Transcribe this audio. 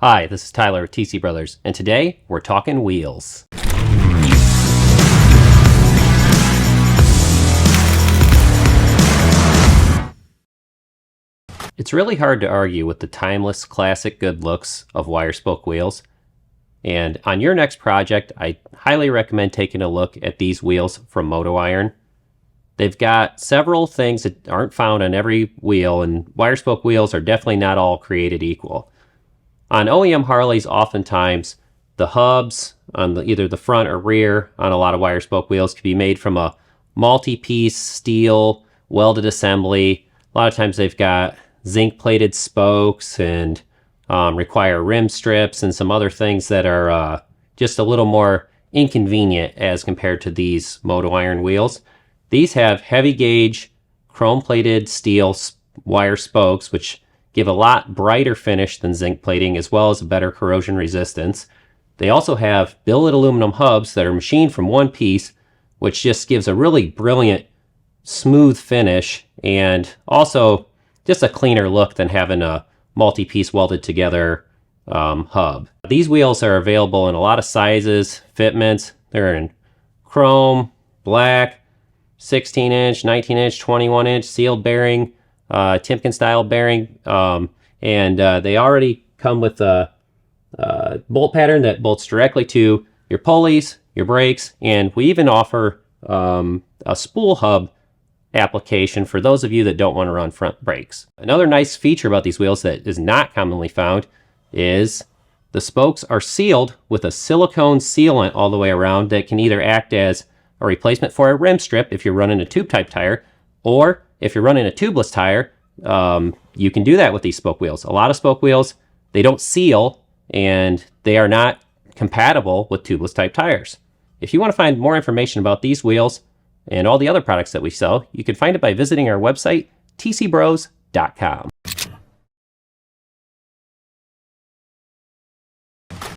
Hi, this is Tyler at TC Brothers, and today we're talking wheels. It's really hard to argue with the timeless, classic good looks of wire spoke wheels. And on your next project, I highly recommend taking a look at these wheels from Moto Iron. They've got several things that aren't found on every wheel, and wire spoke wheels are definitely not all created equal. On OEM Harleys, oftentimes the hubs on either the front or rear on a lot of wire spoke wheels can be made from a multi-piece steel welded assembly. A lot of times they've got zinc plated spokes and require rim strips and some other things that are just a little more inconvenient as compared to these Moto Iron wheels. These have heavy gauge chrome plated steel wire spokes, which give a lot brighter finish than zinc plating, as well as a better corrosion resistance. They also have billet aluminum hubs that are machined from one piece, which just gives a really brilliant smooth finish and also just a cleaner look than having a multi-piece welded together hub. These wheels are available in a lot of sizes, fitments. They're in chrome, black, 16-inch, 19-inch, 21-inch, sealed bearing, Timken style bearing, and they already come with a bolt pattern that bolts directly to your pulleys, your brakes, and we even offer a spool hub application for those of you that don't want to run front brakes. Another nice feature about these wheels that is not commonly found is the spokes are sealed with a silicone sealant all the way around that can either act as a replacement for a rim strip if you're running a tube type tire, or if you're running a tubeless tire, you can do that with these spoke wheels. A lot of spoke wheels, they don't seal and they are not compatible with tubeless type tires. If you want to find more information about these wheels and all the other products that we sell, you can find it by visiting our website, tcbros.com.